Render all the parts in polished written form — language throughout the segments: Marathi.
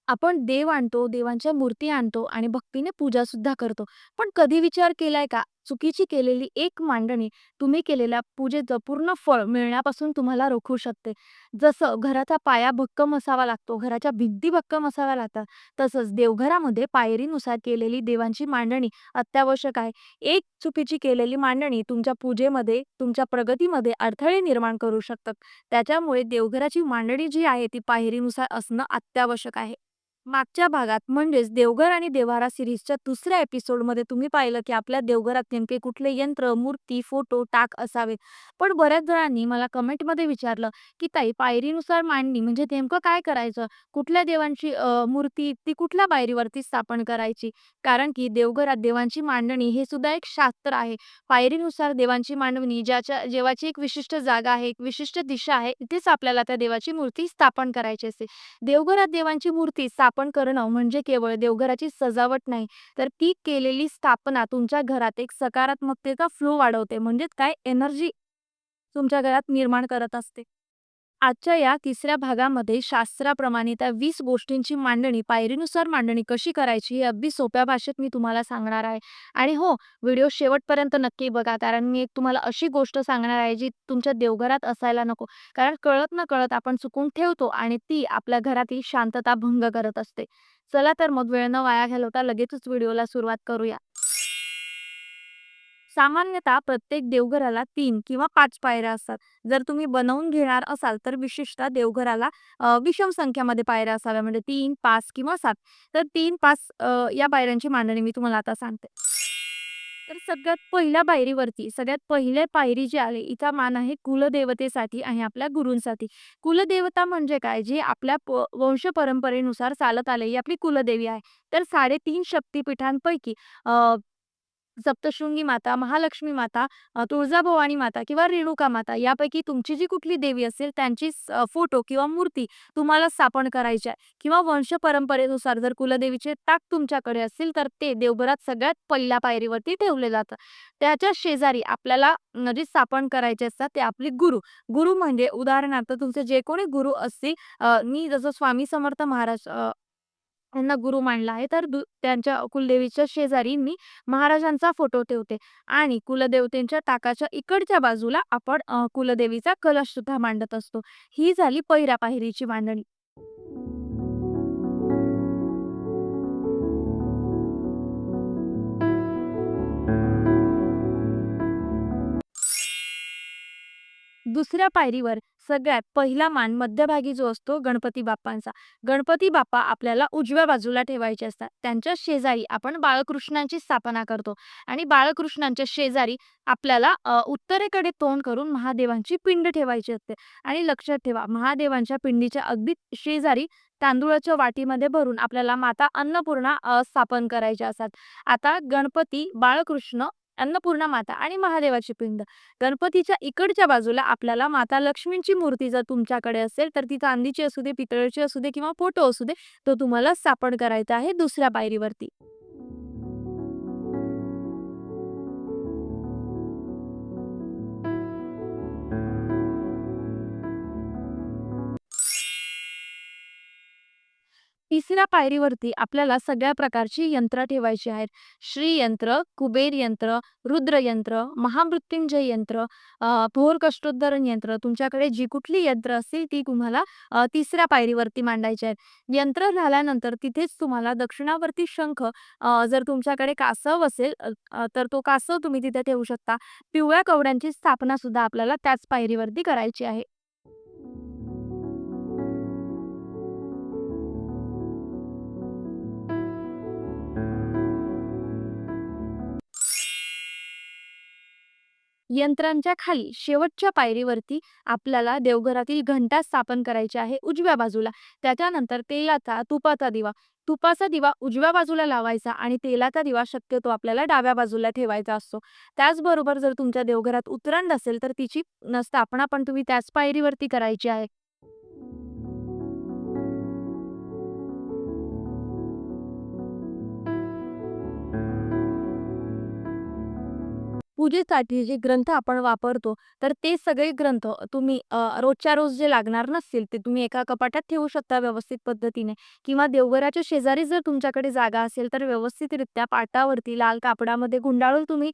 आपण देव आणतो, देवांच्या मूर्ती आणतो आणि भक्तीने पूजा सुद्धा करतो. पण कधी विचार केलाय का? चुकीची केलेली एक मांडणी तुम्ही केलेल्या पूजेचं पूर्ण फळ मिळण्यापासून तुम्हाला रोखू शकते. जसं घराचा पाया भक्कम असावा लागतो, घराच्या भिंती भक्कम असाव्या लागतात, तसंच देवघरामध्ये पायरीनुसार केलेली देवांची मांडणी अत्यावश्यक आहे. एक चुकीची केलेली मांडणी तुमच्या पूजेमध्ये, तुमच्या प्रगतीमध्ये अडथळे निर्माण करू शकतात. त्याच्यामुळे देवघराची मांडणी जी आहे ती पायरीनुसार असणं अत्यावश्यक आहे. मागच्या भागात म्हणजेच देवघर आणि देव्हारा सीरीजच्या दुसऱ्या एपिसोडमध्ये तुम्ही पाहिलं की आपल्या देवघरात नेमके कुठले यंत्र, मूर्ती, फोटो, टाक असावेत. पण बऱ्याच जणांनी मला कमेंटमध्ये विचारलं की ताई पायरीनुसार मांडणी म्हणजे नेमकं काय करायचं? कुठल्या देवांची मूर्ती ती कुठल्या पायरीवरती स्थापन करायची? कारण की देवघरात देवांची मांडणी हे सुद्धा एक शास्त्र आहे. पायरीनुसार देवांची मांडणी ज्याच्या देवाची एक विशिष्ट जागा आहे, एक विशिष्ट दिशा आहे, तिथेच आपल्याला त्या देवाची मूर्ती स्थापन करायची असते. देवघरात देवांची मूर्ती स्थापन करणं म्हणजे केवळ देवघराची सजावट नाही, तर ती केलेली स्थापना तुमच्या घरात एक सकारात्मकतेचा फ्लो वाढवते. म्हणजेच काय एनर्जी तुमच्या घरात निर्माण करत असते. आजच्या या तिसऱ्या भागामध्ये शास्त्राप्रमाणे त्या 20 गोष्टींची मांडणी, पायरीनुसार मांडणी कशी करायची हे अगदी सोप्या भाषेत मी तुम्हाला सांगणार आहे. आणि हो, व्हिडिओ शेवटपर्यंत नक्की बघा. कारण मी एक तुम्हाला अशी गोष्ट सांगणार आहे जी तुमच्या देवघरात असायला नको. कारण कळत-नकळत आपण चुकून ठेवतो आणि ती आपल्या घरातील शांतता भंग करत असते. चला तर मग वेळ न वाया घालवता लगेचच व्हिडिओला सुरुवात करूया. सामान्यतः प्रत्येक देवघराला 3 किंवा 5 पायऱ्या असतात. जर तुम्ही बनवून घेणार असाल, तर विशेषतः देवघराला विषम संख्यामध्ये पायऱ्या असाव्या म्हणजे 3, 5 किंवा 7. तर 3, 5 या पायऱ्यांची मांडणी मी तुम्हाला आता सांगते. तर सगळ्यात पहिल्या पायरीवरती, सगळ्यात पहिले पायरी जी आहे, हिचा मान आहे कुलदेवतेसाठी आणि आपल्या गुरूंसाठी. कुलदेवता म्हणजे काय? जी आपल्या वंश परंपरेनुसार चालत आलेली आपली कुलदेवी आहे. तर 3.5 शक्तिपीठांपैकी सप्तशृंगी माता, महालक्ष्मी माता, तुळजाभवानी माता किंवा रेणुका माता यापैकी तुमची जी कुठली देवी असेल त्यांची फोटो किंवा मूर्ती तुम्हाला स्थापन करायची आहे किंवा वंश परंपरेनुसार जर कुलदेवीचे टाक तुमच्याकडे असतील तर ते देवघरात सगळ्यात पहिल्या पायरीवरती ठेवले जातं. त्याच्या शेजारी आपल्याला जे स्थापन करायचे असतात ते आपले गुरु. गुरु म्हणजे उदाहरणार्थ तुमचे जे कोणी गुरु असतील मी जसं स्वामी समर्थ महाराज त्यांना गुरु मानला आहे. तर त्यांच्या कुलदेवीच्या शेजारी मी महाराजांचा फोटो ठेवते आणि कुलदेवतेच्या टाकाच्या इकडच्या बाजूला आपण कुलदेवीचा कलश सुद्धा मांडत असतो. ही झाली पहिल्या पायरीची मांडणी. दुसऱ्या पायरीवर सगळ्यात पहिला मान मध्यभागी जो असतो गणपती बाप्पांचा. गणपती बाप्पा आपल्याला उजव्या बाजूला ठेवायचे असतात. त्यांच्या शेजारी आपण बाळकृष्णांची स्थापना करतो आणि बाळकृष्णांच्या शेजारी आपल्याला उत्तरेकडे तोंड करून महादेवांची पिंड ठेवायची असते. आणि लक्षात ठेवा महादेवांच्या पिंडीच्या अगदी शेजारी तांदूळाच्या वाटीमध्ये भरून आपल्याला माता अन्नपूर्णा स्थापन करायच्या असतात. आता गणपती, बाळकृष्ण, अन्नपूर्णा माता आणि महादेवाची पिंड. गणपतीच्या इकडच्या बाजूला आपल्याला माता लक्ष्मींची मूर्ती जर तुमच्याकडे असेल, तर ती चांदीची असू दे, पितळेची असू दे किंवा फोटो असू दे, तो तुम्हाला स्थापन करायचा आहे दुसऱ्या पायरीवरती. तिसऱ्या पायरीवरती आपल्याला सगळ्या प्रकारची यंत्र ठेवायची आहेत. श्री यंत्र, कुबेर यंत्र, रुद्र यंत्र, महामृत्युंजय यंत्र, भोर कष्टोद्धरण यंत्र. तुमच्याकडे जी कुठली यंत्र असतील ती तुम्हाला तिसऱ्या पायरीवरती मांडायची आहेत. यंत्र झाल्यानंतर तिथेच तुम्हाला दक्षिणावर्ती शंख जर तुमच्याकडे कासव असेल तर तो कासव तुम्ही तिथे ठेवू शकता. पिवळ्या कवड्यांची स्थापना सुद्धा आपल्याला त्याच पायरीवरती करायची आहे. यंत्रांच्या खाली शेवटच्या पायरीवरती आपल्याला देवघरातील घंटा स्थापन करायची आहे उजव्या बाजूला. त्याच्यानंतर तेलाचा, तुपाचा दिवा. तुपाचा दिवा उजव्या बाजूला लावायचा आणि तेलाचा दिवा शक्यतो आपल्याला डाव्या बाजूला ठेवायचा असतो. त्याचबरोबर जर तुमच्या देवघरात उतरंड असेल तर तिची स्थापना पण तुम्ही त्याच पायरीवरती करायची आहे. पूजेसाठी जे ग्रंथ आपण वापरतो, तर ते सगळे ग्रंथ तुम्ही रोजच्या रोज जे लागणार नसतील, ते तुम्ही एका कपाटात ठेवू शकता व्यवस्थित पद्धतीने किंवा देवघराच्या शेजारी जर तुमच्याकडे जागा असेल, तर व्यवस्थितरित्या पाटावरती लाल कापडामध्ये गुंडाळून तुम्ही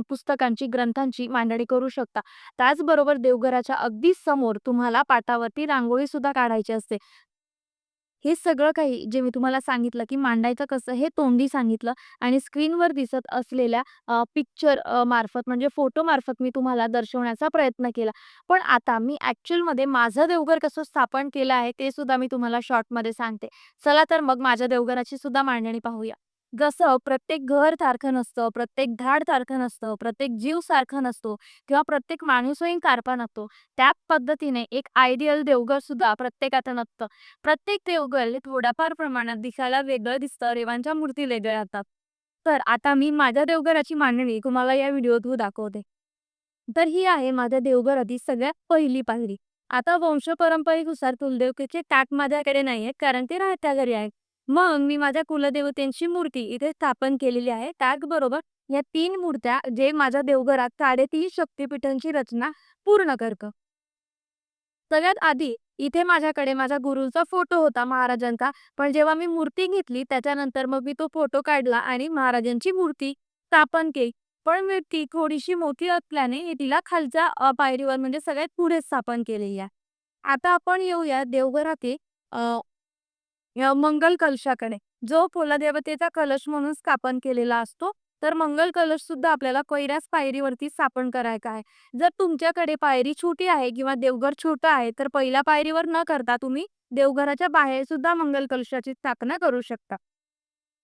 पुस्तकांची, ग्रंथांची मांडणी करू शकता. त्याचबरोबर देवघराच्या अगदी समोर तुम्हाला पाटावरती रांगोळी सुद्धा काढायची असते. हे सगळं काही जे मी तुम्हाला सांगितलं, की मांडायचं कसं हे तोंडी सांगितलं आणि स्क्रीनवर दिसत असलेल्या पिक्चर मार्फत म्हणजे फोटो मार्फत मी तुम्हाला दर्शवण्याचा प्रयत्न केला. पण आता मी ॲक्चुअलमध्ये माझं देवघर कसं स्थापन केलं आहे, ते सुद्धा मी तुम्हाला शॉर्टमध्ये सांगते. चला तर मग माझ्या देवघराची सुद्धा मांडणी पाहूया. जसं प्रत्येक घर सारखं नसतं, प्रत्येक झाड सारखं नसतं, प्रत्येक जीव सारखा नसतो किंवा प्रत्येक माणूसही सारखा नसतो. त्या पद्धतीने एक आयडियल देवघर सुद्धा प्रत्येकाचं नसतं. प्रत्येक देवघर हे थोड्याफार प्रमाणात दिसायला वेगळं दिसतं, देवांच्या मूर्ती वेगळ्या असतात. तर आता मी माझ्या देवघराची मांडणी तुम्हाला या व्हिडिओत दाखवते. तर ही आहे माझ्या देवघराची सगळ्यात पहिली पायरी. आता वंशपरंपरेनुसार कुलदेवतेचे ताट माझ्याकडे नाहीये, कारण ते राहत्या घरी आहेत. मग मी माझ्या कुलदेवतेची मूर्ती इथे स्थापन केलेली आहे. त्याचबरोबर या 3 मूर्त्या जे माझ्या देवघरात 3.5 शक्तिपीठांची रचना पूर्ण करतं. सगळ्यात आधी इथे माझ्याकडे माझ्या गुरूचा फोटो होता महाराजांचा. पण जेव्हा मी मूर्ती घेतली त्याच्यानंतर मग मी तो फोटो काढला आणि महाराजांची मूर्ती स्थापन केली. पण मूर्ती थोडीशी मोठी असल्याने मी तिला खालच्या पायरीवर म्हणजे सगळ्यात पुढे स्थापन केलेली आहे. आता आपण येऊया देवघरातील मंगल कलशाकडे, जो कुलदेवतेचा कलश म्हणून स्थापन केलेला असतो. तर मंगल कलश सुद्धा आपल्याला पहिल्याच पायरीवरती स्थापन करायचा आहे. जर तुमच्याकडे पायरी छोटी आहे किंवा देवघर छोटं आहे, तर पहिल्या पायरीवर न करता तुम्ही देवघराच्या बाहेर सुद्धा मंगल कलशाची स्थापना करू शकता.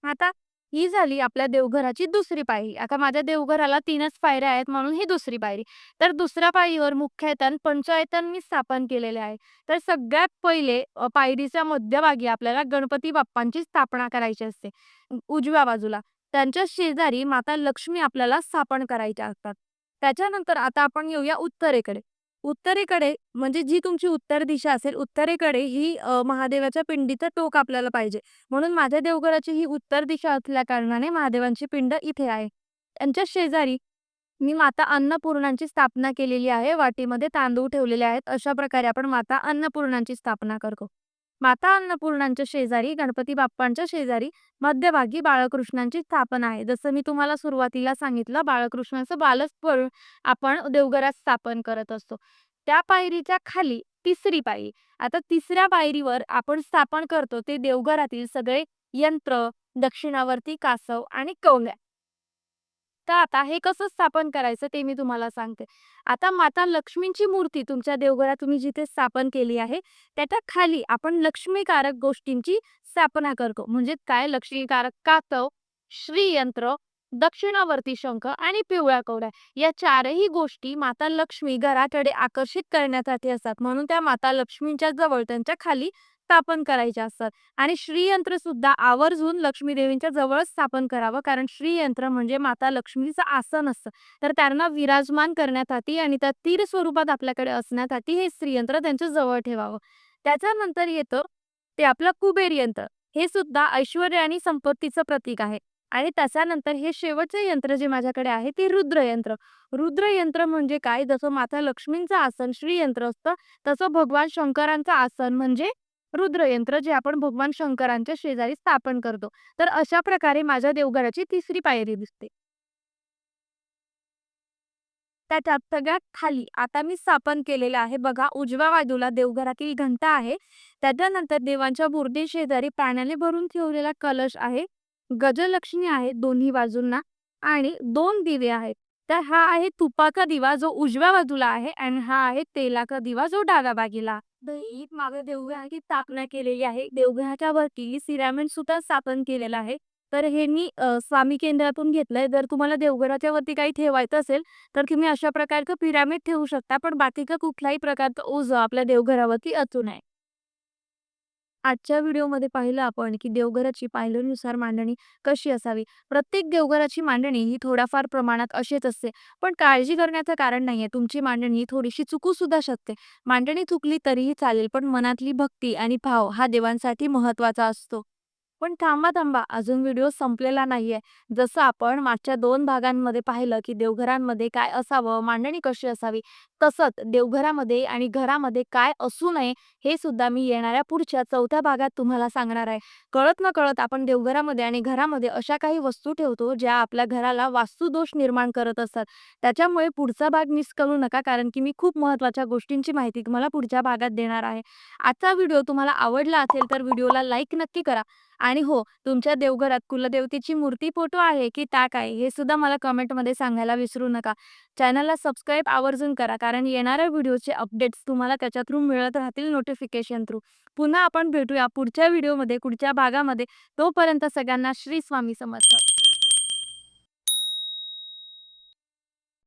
आता ही झाली आपल्या देवघराची दुसरी पायरी. आता माझ्या देवघराला 3च पायऱ्या आहेत म्हणून ही दुसरी पायरी. तर दुसऱ्या पायरीवर मुख्यतः पंचायतन मी स्थापन केलेले आहे. तर सगळ्यात पहिले पायरीच्या मध्यभागी आपल्याला गणपती बाप्पांची स्थापना करायची असते. उजव्या बाजूला. त्यांच्या शेजारी माता लक्ष्मी आपल्याला स्थापन करायच्या असतात. त्याच्यानंतर आता आपण येऊया उत्तरेकडे. उत्तरेकडे म्हणजे जी तुमची उत्तर दिशा असेल, उत्तरेकडे ही महादेवाच्या पिंडीचं टोक आपल्याला पाहिजे. म्हणून माझ्या देवघराची ही उत्तर दिशा असल्या कारणाने महादेवांची पिंड इथे आहे. त्यांच्या शेजारी मी माता अन्नपूर्णांची स्थापना केलेली आहे. वाटीमध्ये तांदूळ ठेवलेले आहेत. अशा प्रकारे आपण माता अन्नपूर्णांची स्थापना करतो. माता अन्नपूर्णांच्या शेजारी, गणपती बाप्पांच्या शेजारी मध्यभागी बाळकृष्णांची स्थापना आहे. जसं मी तुम्हाला सुरुवातीला सांगितलं, बाळकृष्णाचं बालस्वरूप आपण देवघरात स्थापन करत असतो. त्या पायरीच्या खाली तिसरी पायरी. आता तिसऱ्या पायरीवर आपण स्थापन करतो ते देवघरातील सगळे यंत्र, दक्षिणावर्ती कासव आणि कवल्या. तर आता हे कसं स्थापन करायचं ते मी तुम्हाला सांगते. आता माता लक्ष्मींची मूर्ती तुमच्या देवघरात तुम्ही जिथे स्थापन केली आहे, त्याच्या खाली आपण लक्ष्मीकारक गोष्टींची स्थापना करतो. म्हणजे काय लक्ष्मीकारक कासव, श्रीयंत्र, दक्षिणावर्ती शंख आणि पिवळ्या कवड्या या चारही गोष्टी माता लक्ष्मी घराकडे आकर्षित करण्यासाठी असतात. म्हणून त्या माता लक्ष्मींच्या जवळ त्यांच्या खाली स्थापन करायच्या असतात. आणि श्रीयंत्र सुद्धा आवर्जून लक्ष्मी देवींच्या जवळच स्थापन करावं कारण श्रीयंत्र म्हणजे माता लक्ष्मीचं आसन असतं. तर त्यांना विराजमान करण्यासाठी आणि त्या स्थिर स्वरूपात आपल्याकडे असण्यासाठी हे श्रीयंत्र त्यांच्या जवळ ठेवावं. त्याच्यानंतर येतं ते आपलं कुबेर यंत्र. हे सुद्धा ऐश्वर्य आणि संपत्तीचं प्रतीक आहे. आणि त्याच्यानंतर हे शेवटचे यंत्र जे माझ्याकडे आहे ते रुद्रयंत्र. रुद्रयंत्र म्हणजे काय? जसं माता लक्ष्मींचं आसन श्रीयंत्र असतं, तसं भगवान शंकरांचं आसन म्हणजे रुद्रयंत्र जे आपण भगवान शंकरांच्या शेजारी स्थापन करतो. तर अशा प्रकारे माझ्या देवघराची तिसरी पायरी दिसते. त्याच्यात सगळ्यात खाली आता मी स्थापन केलेलं आहे बघा उजव्या बाजूला देवघरातील घंटा आहे. त्याच्यानंतर देवांच्या मूर्ती शेजारी पाण्याने भरून ठेवलेला कलश आहे. गजलक्ष्मी आहे दोन्ही बाजूंना आणि 2 दिवे आहेत. तर हा आहे तुपाचा दिवा जो उजव्या बाजूला आहे आणि हा आहे तेलाचा दिवा जो डाव्या बाजूला. तर ही मागे देवघराची स्थापना केलेली आहे. देवघराच्या वरती सिरामिड सुद्धा स्थापन केलेलं आहे. तर हे मी स्वामी केंद्रातून घेतलंय. जर तुम्हाला देवघराच्या वरती काही ठेवायचं असेल, तर तुम्ही अशा प्रकारचं पिरॅमिड ठेवू शकता. पण बाकीचं कुठल्याही प्रकारचं ओझं आपल्या देवघरावरती असू नये. आजच्या व्हिडिओमध्ये पाहिलं आपण की देवघराची पायरीनुसार मांडणी कशी असावी. प्रत्येक देवघराची मांडणी ही थोड्याफार प्रमाणात अशीच असते. पण काळजी करण्याचं कारण नाहीये. तुमची मांडणी थोडीशी चुकू सुद्धा शकते. मांडणी चुकली तरीही चालेल, पण मनातली भक्ती आणि भाव हा देवांसाठी महत्त्वाचा असतो. पण थांबा, थांबा. अजून व्हिडिओ संपलेला नाहीये. जसं आपण मागच्या 2 भागांमध्ये पाहिलं, की देवघरांमध्ये काय असावं, मांडणी कशी असावी, तसंच देवघरामध्ये आणि घरामध्ये काय असू नये, हे सुद्धा मी येणाऱ्या पुढच्या 4थ्या भागात तुम्हाला सांगणार आहे. कळत-नकळत आपण देवघरामध्ये आणि घरामध्ये अशा काही वस्तू ठेवतो, ज्या आपल्या घराला वास्तुदोष निर्माण करत असतात. त्याच्यामुळे पुढचा भाग मिस करू नका, कारण की मी खूप महत्त्वाच्या गोष्टींची माहिती तुम्हाला पुढच्या भागात देणार आहे. आजचा व्हिडिओ तुम्हाला आवडला असेल, तर व्हिडिओला लाईक नक्की करा. आणि हो, तुमच्या देवघरात कुलदेवतेची मूर्ती, फोटो आहे की ताक आहे, हे सुद्धा मला कमेंटमध्ये सांगायला विसरू नका. चॅनलला सबस्क्राईब आवर्जून करा, कारण येणाऱ्या व्हिडिओचे अपडेट्स तुम्हाला त्याच्या थ्रू मिळत राहतील नोटिफिकेशन थ्रू. पुन्हा आपण भेटूया पुढच्या व्हिडिओमध्ये, पुढच्या भागामध्ये. तोपर्यंत सगळ्यांना श्री स्वामी समर्थ.